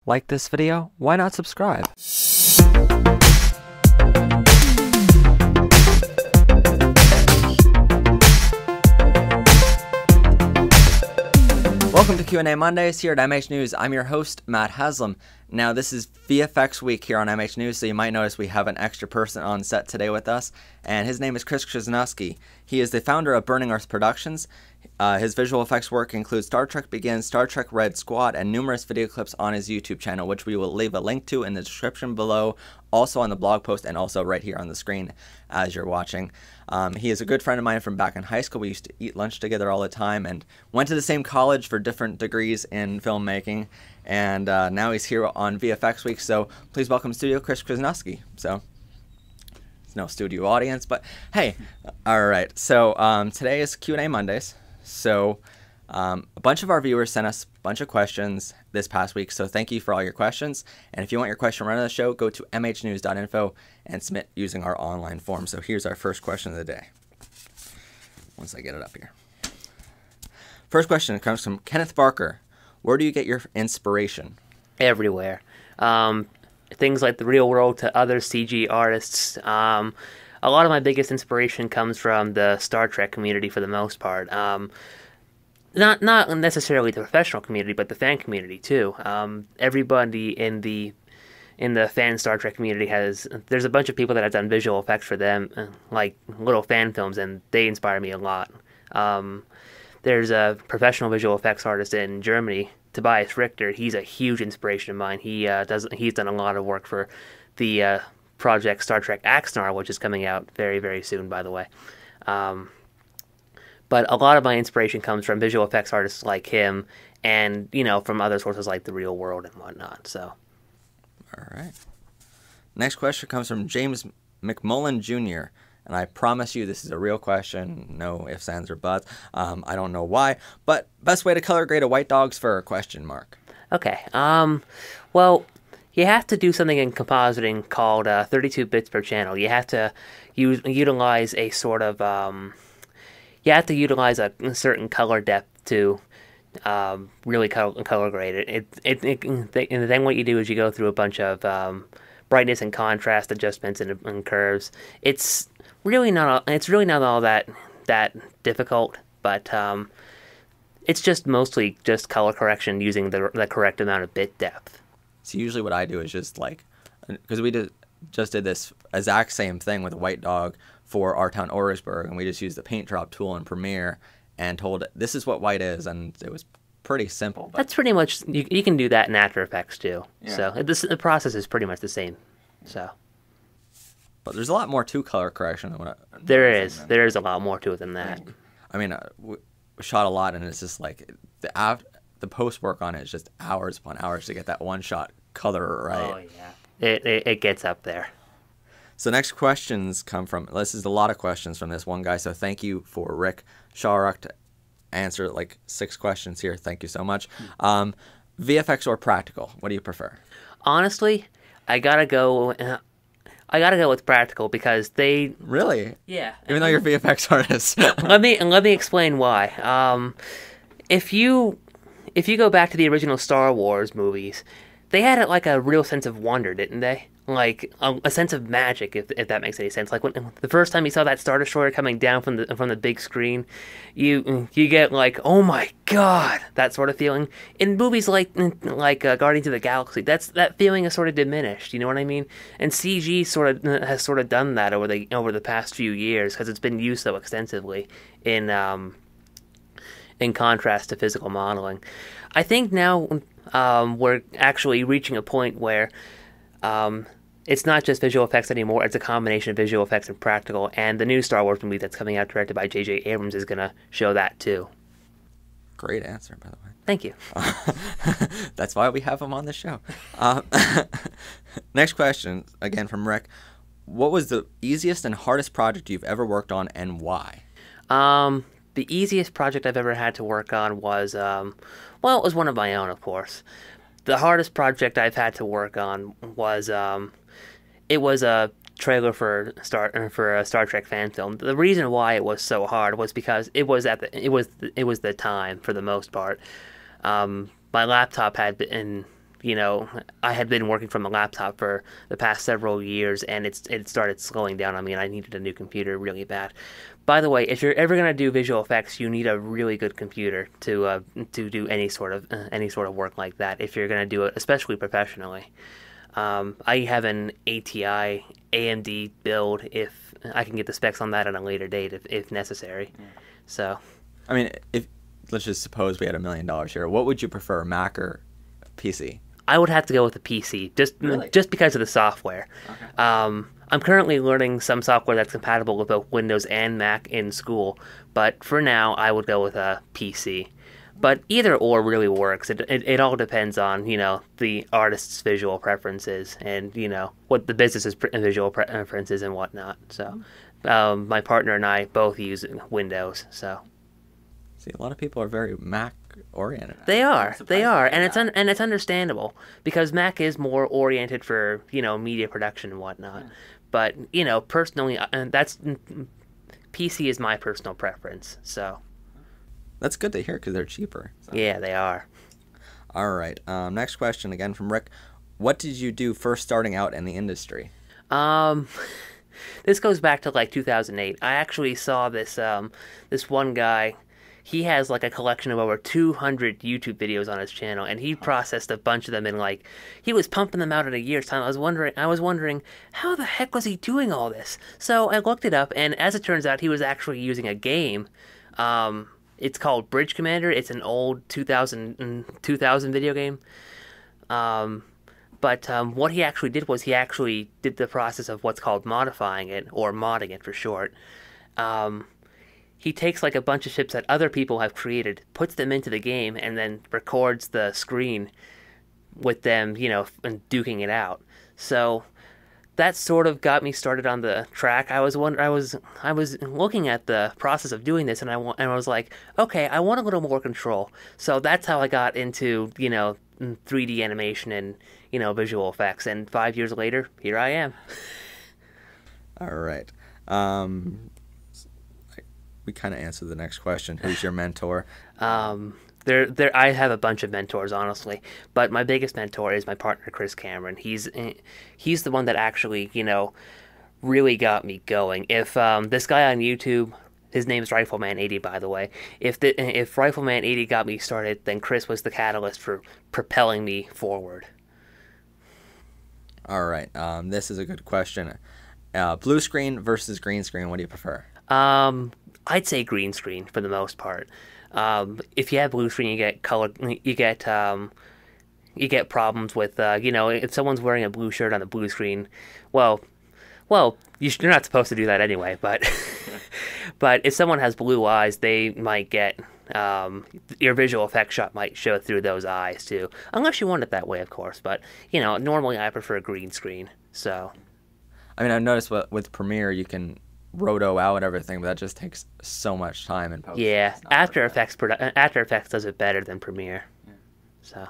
Like this video? Why not subscribe? Welcome to Q&A Mondays here at MH News. I'm your host, Matt Haslam. Now, this is VFX week here on MH News, so you might notice we have an extra person on set today with us, and his name is Chris Krasnowski. He is the founder of Burning Earth Productions. His visual effects work includes Star Trek Begins, Star Trek Red Squad, and numerous video clips on his YouTube channel, which we will leave a link to in the description below, also on the blog post, and also right here on the screen as you're watching. He is a good friend of mine from back in high school. We used to eat lunch together all the time and went to the same college for different degrees in filmmaking. And now he's here on VFX Week, so please welcome studio Chris Krasnowski. So, it's no studio audience, but hey, all right. So today is Q&A Mondays. So a bunch of our viewers sent us a bunch of questions this past week, so thank you for all your questions. And if you want your question run on the show, go to mhnews.info and submit using our online form. So here's our first question of the day. Once I get it up here. First question comes from Kenneth Barker. Where do you get your inspiration? Everywhere. Things like The Real World to other CG artists. A lot of my biggest inspiration comes from the Star Trek community for the most part. Not necessarily the professional community, but the fan community too. Everybody in the fan Star Trek community there's a bunch of people that have done visual effects for them, like little fan films, and they inspire me a lot. There's a professional visual effects artist in Germany, Tobias Richter. He's a huge inspiration of mine. He's done a lot of work for the project Star Trek Axanar, which is coming out very, very soon, by the way. But a lot of my inspiration comes from visual effects artists like him, and from other sources like The Real World and whatnot. So, all right. Next question comes from James McMullen Jr. And I promise you this is a real question, no ifs, ands, or buts. I don't know why, but best way to color grade a white dog's fur, question mark. Okay, well, you have to do something in compositing called 32 bits per channel. You have to utilize a sort of, you have to utilize a certain color depth to really color grade it. And then what you do is you go through a bunch of brightness and contrast adjustments and curves. It's really not all that difficult, but it's just mostly just color correction using the correct amount of bit depth. So usually what I do is just because we just did this exact same thing with a white dog for our town Orisburg, and we just used the paint drop tool in Premiere and told it this is what white is, and it was pretty simple. But that's pretty much, you can do that in After Effects too. Yeah. So the process is pretty much the same. So, but there's a lot more to color correction than what there is. There is a lot more to it than that. I mean, we shot a lot, and it's just like the post work on it is just hours upon hours to get that one shot color right. Oh yeah, it gets up there. So next questions come from, this is a lot of questions from this one guy, so thank you for Rick Shawrock to answer like 6 questions here. Thank you so much. VFX or practical? What do you prefer? Honestly, I gotta go with practical because they... Really? Yeah. Even though you're VFX artists. let me explain why. If you go back to the original Star Wars movies, they had like a real sense of wonder, didn't they? Like a sense of magic, if that makes any sense. Like when the first time you saw that Star Destroyer coming down from the big screen, you get like, oh my god, that sort of feeling. In movies like Guardians of the Galaxy, that feeling is sort of diminished. You know what I mean? And CG has sort of done that over the past few years because it's been used so extensively in contrast to physical modeling. I think now we're actually reaching a point where it's not just visual effects anymore. It's a combination of visual effects and practical. And the new Star Wars movie that's coming out directed by J.J. Abrams is going to show that too. Great answer, by the way. Thank you. That's why we have him on the show. Next question, again from Rick. What was the easiest and hardest project you've ever worked on, and why? The easiest project I've ever had to work on was, it was one of my own, of course. The hardest project I've had to work on was, it was a trailer for a Star Trek fan film. The reason why it was so hard was because it was the time for the most part. My laptop had been I had been working from a laptop for the past several years, and it started slowing down on me, and I needed a new computer really bad. By the way, if you're ever gonna do visual effects, you need a really good computer to do any sort of work like that. If you're gonna do it, especially professionally. I have an ATI AMD build. If I can get the specs on that at a later date, if necessary. Yeah. So, I mean, if let's just suppose we had $1 million here, what would you prefer, Mac or PC? I would have to go with a PC, just because of the software. Okay. I'm currently learning some software that's compatible with both Windows and Mac in school, but for now, I would go with a PC. But either or really works. It all depends on, the artist's visual preferences and, what the business's visual preferences and whatnot. So, my partner and I both use Windows, so. See, a lot of people are very Mac oriented. They are, and it's understandable because Mac is more oriented for media production and whatnot. Yeah. But personally, PC is my personal preference. So that's good to hear because they're cheaper. So. Yeah, they are. All right. Next question again from Rick. What did you do first starting out in the industry? This goes back to like 2008. I actually saw this one guy. He has like a collection of over 200 YouTube videos on his channel, and he processed a bunch of them in he was pumping them out in a year's time. I was wondering how the heck was he doing all this? So I looked it up, and as it turns out, he was actually using a game. It's called Bridge Commander. It's an old 2000 video game. But what he actually did was he actually did the process of what's called modifying it, or modding it for short. He takes a bunch of ships that other people have created, puts them into the game, and then records the screen with them, and duking it out. So that sort of got me started on the track. I was looking at the process of doing this, and I was like, okay, I want a little more control. So that's how I got into 3D animation and visual effects. And 5 years later, here I am. All right. We kind of answered the next question. Who's your mentor? I have a bunch of mentors, honestly, but my biggest mentor is my partner, Chris Cameron. He's the one that actually, really got me going. If this guy on YouTube, his name's Rifleman80, by the way. If Rifleman80 got me started, then Chris was the catalyst for propelling me forward. All right. This is a good question. Blue screen versus green screen. What do you prefer? I'd say green screen for the most part. If you have blue screen, you get color. You get problems with if someone's wearing a blue shirt on the blue screen. Well, you're not supposed to do that anyway. But but if someone has blue eyes, they might get your visual effect shot might show through those eyes too, unless you want it that way, of course. But normally I prefer green screen. So, I mean, I've noticed with Premiere you can roto out everything, but that just takes so much time in post. Yeah, After Effects does it better than Premiere. Yeah. So.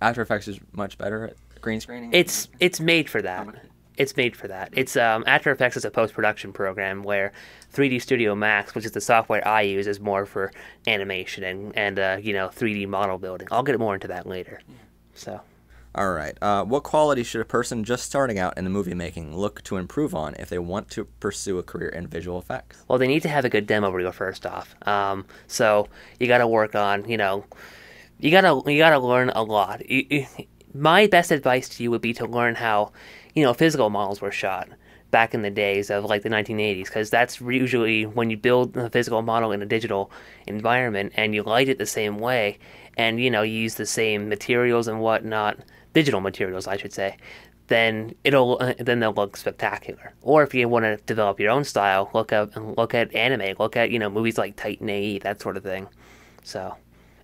After Effects is much better at green screening. It's made for that. It's made for that. It's After Effects is a post-production program where 3D Studio Max, which is the software I use, is more for animation and 3D model building. I'll get more into that later. Yeah. So. All right. What quality should a person just starting out in the movie making look to improve on if they want to pursue a career in visual effects? Well, they need to have a good demo reel first off. So you got to work on, you gotta learn a lot. My best advice to you would be to learn how, physical models were shot back in the days of the 1980s, because that's usually when you build a physical model in a digital environment and you light it the same way, and you use the same materials and whatnot. Digital materials, I should say, then they'll look spectacular. Or if you want to develop your own style, look at anime, look at movies like Titan AE, that sort of thing. So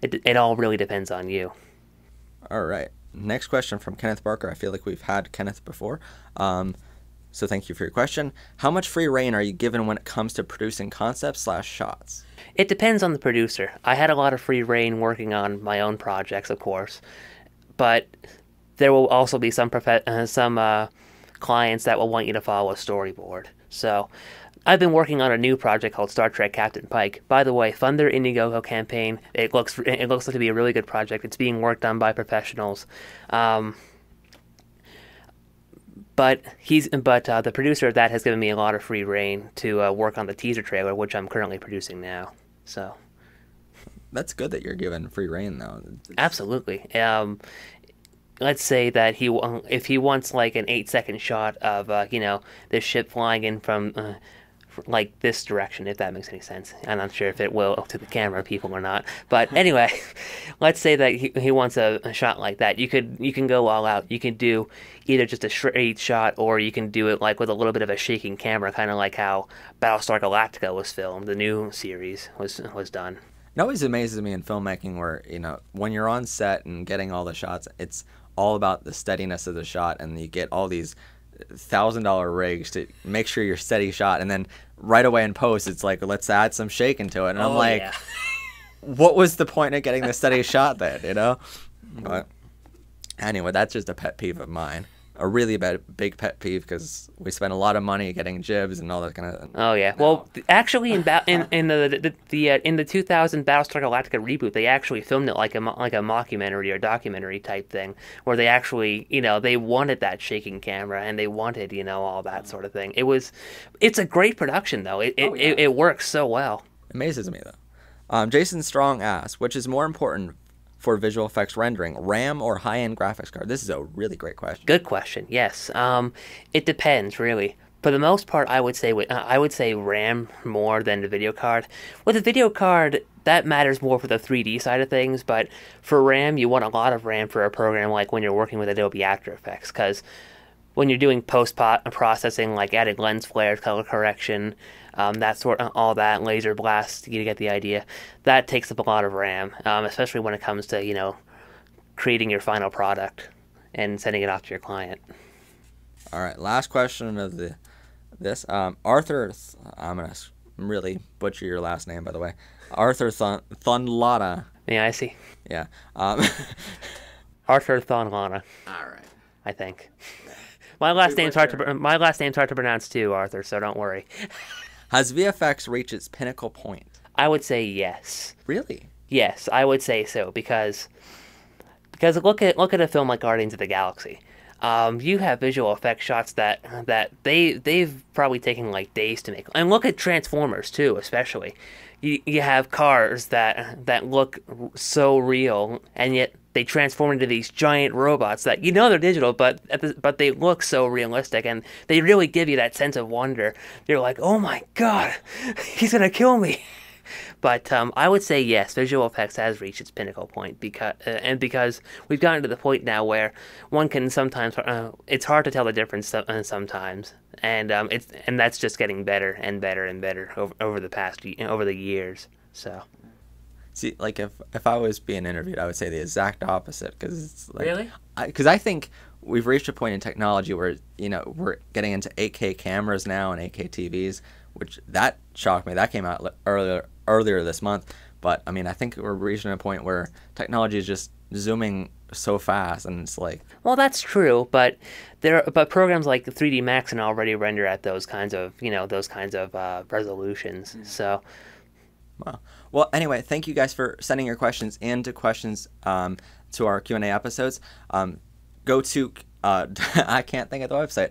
it all really depends on you. All right. Next question from Kenneth Barker. I feel like we've had Kenneth before. So thank you for your question. How much free reign are you given when it comes to producing concepts/shots? It depends on the producer. I had a lot of free reign working on my own projects, of course, but there will also be some clients that will want you to follow a storyboard. So I've been working on a new project called Star Trek Captain Pike. By the way, fund their Indiegogo campaign. It looks like to be a really good project. It's being worked on by professionals. But the producer of that has given me a lot of free reign to work on the teaser trailer, which I'm currently producing now. So that's good that you're given free reign, though. Absolutely. Let's say that if he wants like an 8-second shot of this ship flying in from like this direction, if that makes any sense. I'm not sure if it will to the camera people or not, but anyway, let's say that he wants a shot like that. You can go all out. You can do either just a straight shot, or you can do it like with a little bit of a shaking camera, kind of like how Battlestar Galactica was filmed. The new series was done. It always amazes me in filmmaking where, when you're on set and getting all the shots, it's all about the steadiness of the shot, and you get all these $1,000 rigs to make sure you're steady shot, and then right away in post it's like, let's add some shaking to it, and I'm like, yeah. What was the point of getting the steady shot then, But anyway, that's just a pet peeve of mine. A really big pet peeve, because we spent a lot of money getting jibs and all that kind of. Oh yeah, well, actually, in the 2000 Battlestar Galactica reboot, they actually filmed it like a mockumentary or documentary type thing, where they actually, they wanted that shaking camera, and they wanted, all that sort of thing. It's a great production though. It works so well. Amazes me though. Jason Strong asks, which is more important for visual effects rendering, RAM or high-end graphics card? This is a really great question. Good question. Yes. It depends, really. For the most part, I would say RAM more than the video card. With a video card, that matters more for the 3D side of things, but for RAM, you want a lot of RAM for a program like when you're working with Adobe After Effects, because when you're doing post-processing, like adding lens flares, color correction, all that, laser blast, you get the idea. That takes up a lot of RAM, especially when it comes to, creating your final product and sending it off to your client. All right, last question of this. Arthur, I'm going to really butcher your last name, by the way. Arthur Thunlana. Yeah, I see. Yeah. Arthur Thunlana. All right. I think. My last name's hard to pronounce too, Arthur, so don't worry. Has VFX reached its pinnacle point? I would say yes. Really? Yes, I would say so, because look at a film like Guardians of the Galaxy. You have visual effects shots that they've probably taken like days to make. And look at Transformers too, especially. You have cars that look so real, and yet they transform into these giant robots that they're digital, but they look so realistic, and they really give you that sense of wonder. You're like, oh my god, he's gonna kill me. But I would say yes, visual effects has reached its pinnacle point, because we've gotten to the point now where one can sometimes it's hard to tell the difference sometimes, and that's just getting better and better and better over the years. So. See, like if I was being interviewed, I would say the exact opposite, because it's like, really, because I think we've reached a point in technology where we're getting into 8K cameras now and 8K TVs, which that shocked me. That came out earlier this month, but I mean, I think we're reaching a point where technology is just zooming so fast, and it's like, well, that's true, but programs like 3D Max can already render at those kinds of resolutions. Mm. So. Wow. Well, anyway, thank you guys for sending your questions to to our Q&A episodes. Go to I can't think of the website,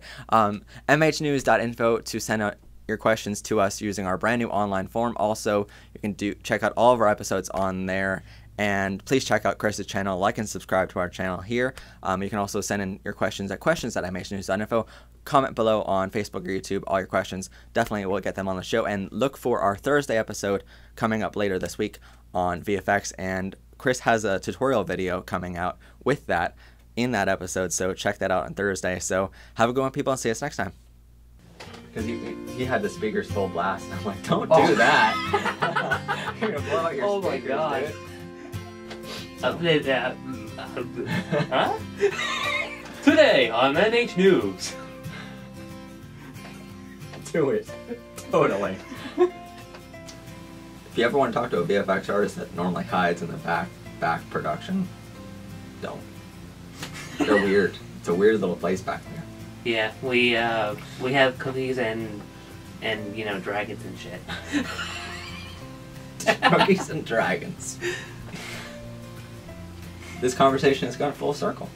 mhnews.info, to send out your questions to us using our brand new online form. Also, you can check out all of our episodes on there. And please check out Chris's channel, like and subscribe to our channel here. You can also send in your questions at questions@mhnews.info. Comment below on Facebook or YouTube all your questions. Definitely we'll get them on the show. And look for our Thursday episode coming up later this week on VFX. And Chris has a tutorial video coming out with that in that episode. So check that out on Thursday. So have a good one, people, and see us next time. Because he had the speakers full blast. I'm like, don't do that. You're going to blow out your speakers, my God. Dude. Huh? Today on MH News. Do it. Totally. If you ever want to talk to a VFX artist that normally hides in the back production, don't. They're weird. It's a weird little place back there. Yeah, we have cookies and and dragons and shit. Druggies and dragons. This conversation has gone full circle.